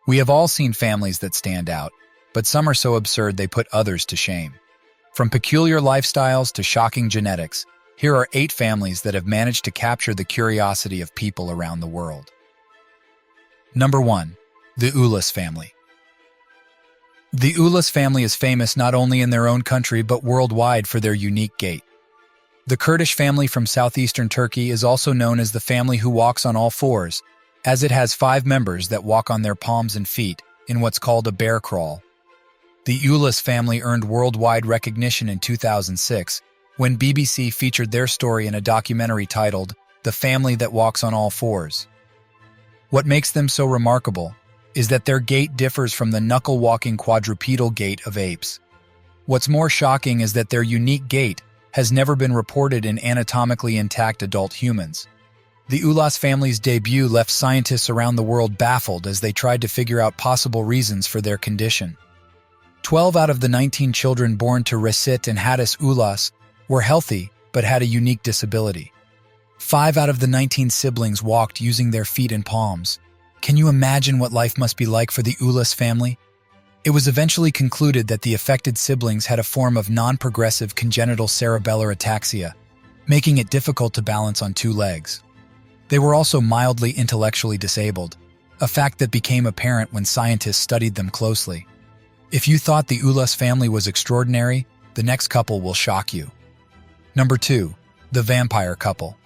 We have all seen families that stand out, but some are so absurd they put others to shame. From peculiar lifestyles to shocking genetics, here are 8 families that have managed to capture the curiosity of people around the world. Number 1. The Ulus Family. The Ulus family is famous not only in their own country but worldwide for their unique gait. The Kurdish family from southeastern Turkey is also known as the family who walks on all fours, as it has 5 members that walk on their palms and feet in what's called a bear crawl. The Ulus family earned worldwide recognition in 2006 when BBC featured their story in a documentary titled The Family That Walks on All Fours. What makes them so remarkable is that their gait differs from the knuckle-walking quadrupedal gait of apes. What's more shocking is that their unique gait has never been reported in anatomically intact adult humans. The Ulus family's debut left scientists around the world baffled as they tried to figure out possible reasons for their condition. 12 out of the 19 children born to Resit and Hadis Ulus were healthy but had a unique disability. 5 out of the 19 siblings walked using their feet and palms. Can you imagine what life must be like for the Ulus family? It was eventually concluded that the affected siblings had a form of non-progressive congenital cerebellar ataxia, making it difficult to balance on 2 legs. They were also mildly intellectually disabled, a fact that became apparent when scientists studied them closely. If you thought the Ulus family was extraordinary, the next couple will shock you. Number 2. The Vampire Couple.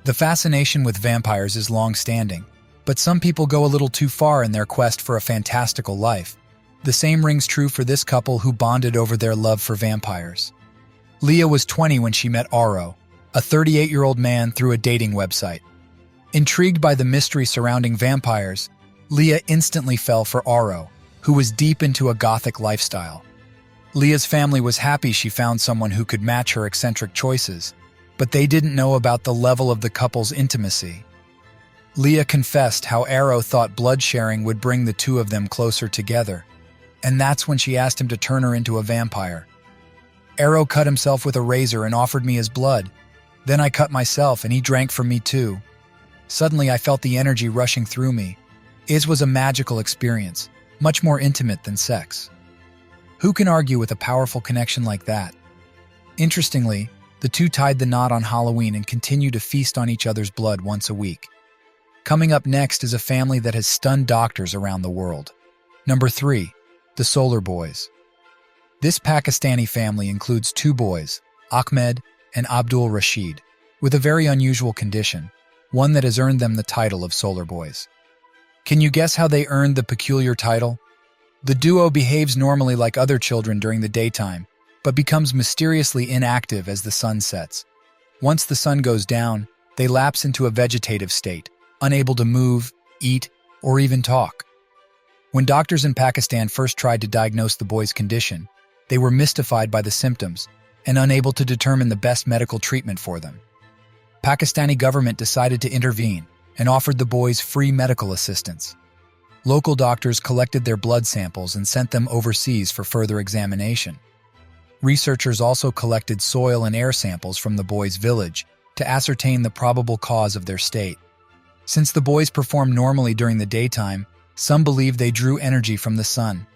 The fascination with vampires is long-standing, but some people go a little too far in their quest for a fantastical life. The same rings true for this couple who bonded over their love for vampires. Leah was 20 when she met Aro, a 38-year-old man, through a dating website. Intrigued by the mystery surrounding vampires, Leah instantly fell for Aro, who was deep into a gothic lifestyle. Leah's family was happy she found someone who could match her eccentric choices, but they didn't know about the level of the couple's intimacy. Leah confessed how Aro thought blood sharing would bring the two of them closer together, and that's when she asked him to turn her into a vampire. Aro cut himself with a razor and offered me his blood. Then I cut myself and he drank from me too. Suddenly I felt the energy rushing through me. It was a magical experience, much more intimate than sex. Who can argue with a powerful connection like that? Interestingly, the two tied the knot on Halloween and continue to feast on each other's blood once a week. Coming up next is a family that has stunned doctors around the world. Number 3. The Solar Boys. This Pakistani family includes 2 boys, Ahmed and Abdul Rashid, with a very unusual condition, one that has earned them the title of Solar Boys. Can you guess how they earned the peculiar title? The duo behaves normally like other children during the daytime, but becomes mysteriously inactive as the sun sets. Once the sun goes down, they lapse into a vegetative state, unable to move, eat, or even talk. When doctors in Pakistan first tried to diagnose the boys' condition, they were mystified by the symptoms and unable to determine the best medical treatment for them. Pakistani government decided to intervene and offered the boys free medical assistance. Local doctors collected their blood samples and sent them overseas for further examination. Researchers also collected soil and air samples from the boys' village to ascertain the probable cause of their state. Since the boys performed normally during the daytime, some believe they drew energy from the sun.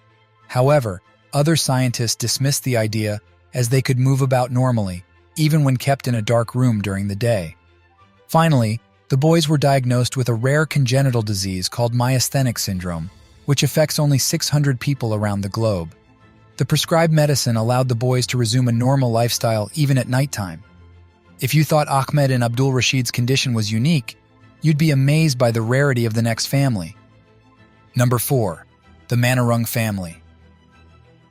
However, other scientists dismissed the idea as they could move about normally, even when kept in a dark room during the day. Finally, the boys were diagnosed with a rare congenital disease called myasthenic syndrome, which affects only 600 people around the globe. The prescribed medicine allowed the boys to resume a normal lifestyle even at nighttime. If you thought Ahmed and Abdul Rashid's condition was unique, you'd be amazed by the rarity of the next family. Number 4. The Manarung Family.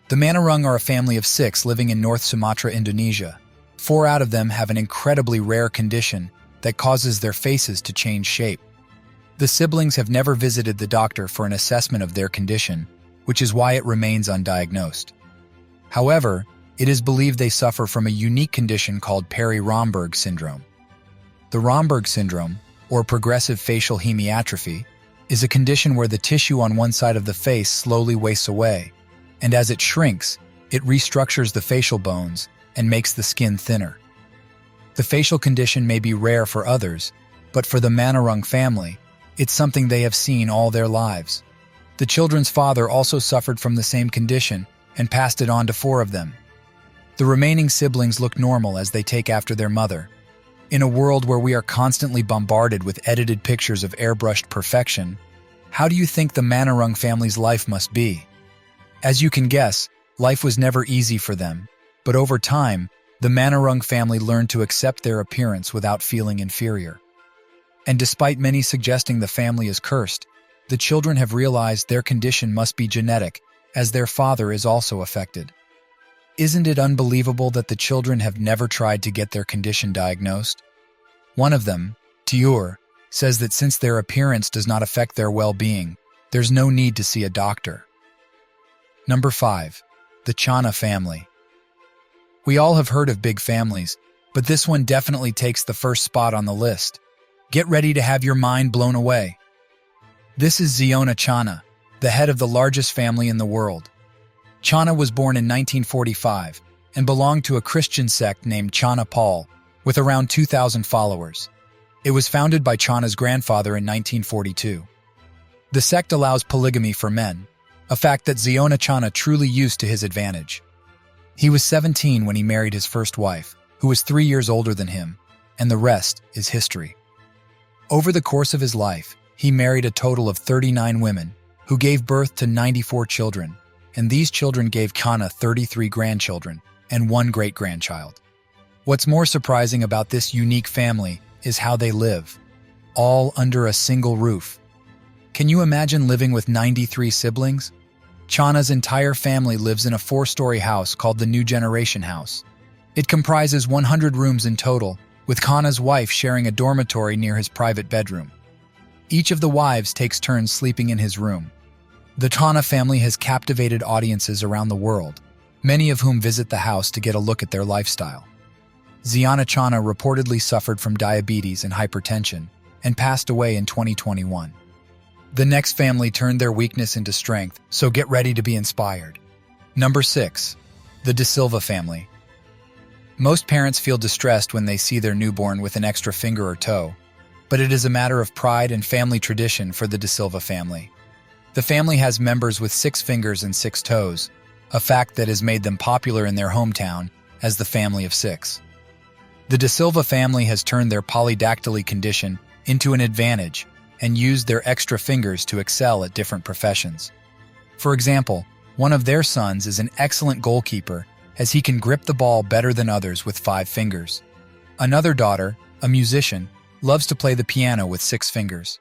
The Manarung are a family of 6 living in North Sumatra, Indonesia. 4 out of them have an incredibly rare condition that causes their faces to change shape. The siblings have never visited the doctor for an assessment of their condition, which is why it remains undiagnosed. However, it is believed they suffer from a unique condition called Perry-Romberg syndrome. The Romberg syndrome, or progressive facial hemiatrophy, is a condition where the tissue on one side of the face slowly wastes away, and as it shrinks, it restructures the facial bones and makes the skin thinner. The facial condition may be rare for others, but for the Manarung family, it's something they have seen all their lives. The children's father also suffered from the same condition and passed it on to 4 of them. The remaining siblings look normal as they take after their mother. In a world where we are constantly bombarded with edited pictures of airbrushed perfection, how do you think the Manarung family's life must be? As you can guess, life was never easy for them, but over time, the Manarung family learned to accept their appearance without feeling inferior. And despite many suggesting the family is cursed, the children have realized their condition must be genetic, as their father is also affected. Isn't it unbelievable that the children have never tried to get their condition diagnosed? One of them, Tiur, says that since their appearance does not affect their well-being, there's no need to see a doctor. Number 5. The Chana Family. We all have heard of big families, but this one definitely takes the first spot on the list. Get ready to have your mind blown away. This is Chana, the head of the largest family in the world. Chana was born in 1945 and belonged to a Christian sect named Chana Paul, with around 2,000 followers. It was founded by Chana's grandfather in 1942. The sect allows polygamy for men, a fact that Chana truly used to his advantage. He was 17 when he married his first wife, who was 3 years older than him, and the rest is history. Over the course of his life, he married a total of 39 women, who gave birth to 94 children, and these children gave Chana 33 grandchildren and 1 great-grandchild. What's more surprising about this unique family is how they live, all under a single roof. Can you imagine living with 93 siblings? Chana's entire family lives in a 4-story house called the New Generation House. It comprises 100 rooms in total, with Chana's wife sharing a dormitory near his private bedroom. Each of the wives takes turns sleeping in his room. The Chana family has captivated audiences around the world, many of whom visit the house to get a look at their lifestyle. Chana reportedly suffered from diabetes and hypertension and passed away in 2021. The next family turned their weakness into strength, so get ready to be inspired. Number 6. The Silva Family. Most parents feel distressed when they see their newborn with an extra finger or toe, but it is a matter of pride and family tradition for the Silva family. The family has members with 6 fingers and 6 toes, a fact that has made them popular in their hometown as the family of 6. The Silva family has turned their polydactyly condition into an advantage and used their extra fingers to excel at different professions. For example, one of their sons is an excellent goalkeeper as he can grip the ball better than others with 5 fingers. Another daughter, a musician, loves to play the piano with 6 fingers.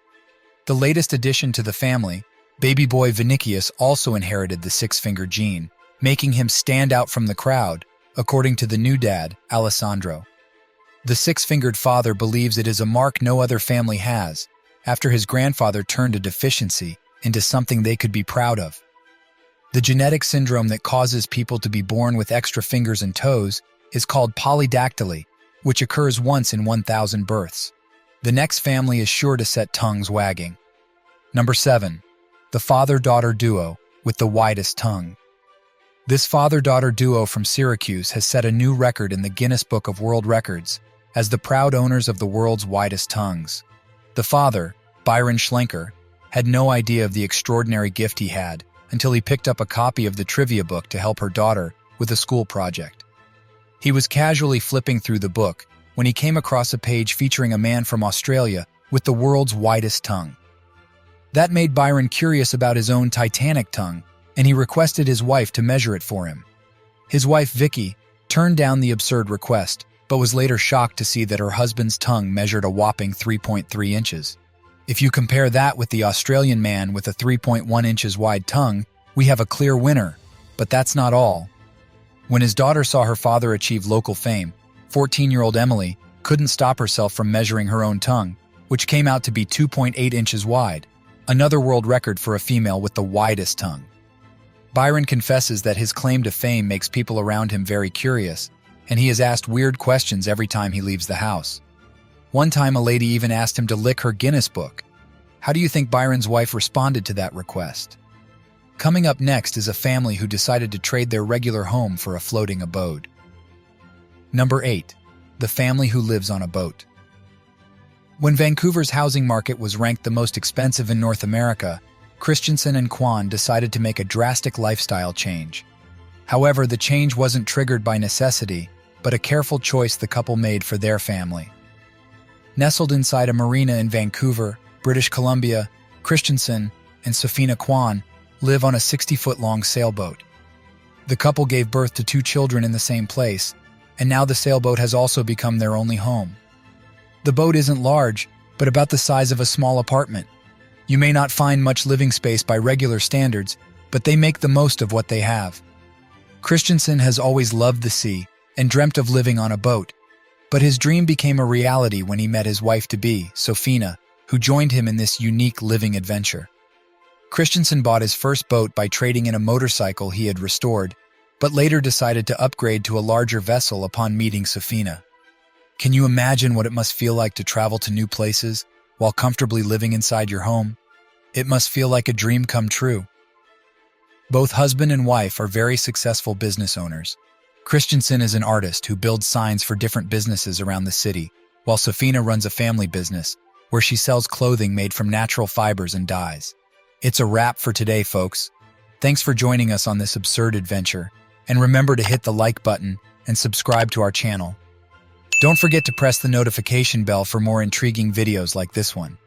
The latest addition to the family, baby boy Vinicius, also inherited the 6-finger gene, making him stand out from the crowd, according to the new dad, Alessandro. The 6-fingered father believes it is a mark no other family has, after his grandfather turned a deficiency into something they could be proud of. The genetic syndrome that causes people to be born with extra fingers and toes is called polydactyly, which occurs once in 1,000 births. The next family is sure to set tongues wagging. Number 7. The father-daughter duo with the widest tongue. This father-daughter duo from Syracuse has set a new record in the Guinness Book of World Records as the proud owners of the world's widest tongues. The father, Byron Schlenker, had no idea of the extraordinary gift he had until he picked up a copy of the trivia book to help her daughter with a school project. He was casually flipping through the book when he came across a page featuring a man from Australia with the world's widest tongue. That made Byron curious about his own titanic tongue, and he requested his wife to measure it for him. His wife, Vicky, turned down the absurd request, but was later shocked to see that her husband's tongue measured a whopping 3.3 inches. If you compare that with the Australian man with a 3.1 inches wide tongue, we have a clear winner, but that's not all. When his daughter saw her father achieve local fame, 14-year-old Emily couldn't stop herself from measuring her own tongue, which came out to be 2.8 inches wide, another world record for a female with the widest tongue. Byron confesses that his claim to fame makes people around him very curious, and he is asked weird questions every time he leaves the house. One time a lady even asked him to lick her Guinness book. How do you think Byron's wife responded to that request? Coming up next is a family who decided to trade their regular home for a floating abode. Number 8. The family who lives on a boat. When Vancouver's housing market was ranked the most expensive in North America, Christensen and Kwan decided to make a drastic lifestyle change. However, the change wasn't triggered by necessity, but a careful choice the couple made for their family. Nestled inside a marina in Vancouver, British Columbia, Christensen and Safina Kwan live on a 60-foot-long sailboat. The couple gave birth to 2 children in the same place, and now the sailboat has also become their only home. The boat isn't large, but about the size of a small apartment. You may not find much living space by regular standards, but they make the most of what they have. Christensen has always loved the sea and dreamt of living on a boat, but his dream became a reality when he met his wife-to-be, Safina, who joined him in this unique living adventure. Christensen bought his first boat by trading in a motorcycle he had restored, but later decided to upgrade to a larger vessel upon meeting Safina. Can you imagine what it must feel like to travel to new places while comfortably living inside your home? It must feel like a dream come true. Both husband and wife are very successful business owners. Christensen is an artist who builds signs for different businesses around the city, while Safina runs a family business where she sells clothing made from natural fibers and dyes. It's a wrap for today, folks. Thanks for joining us on this absurd adventure, and remember to hit the like button and subscribe to our channel. Don't forget to press the notification bell for more intriguing videos like this one.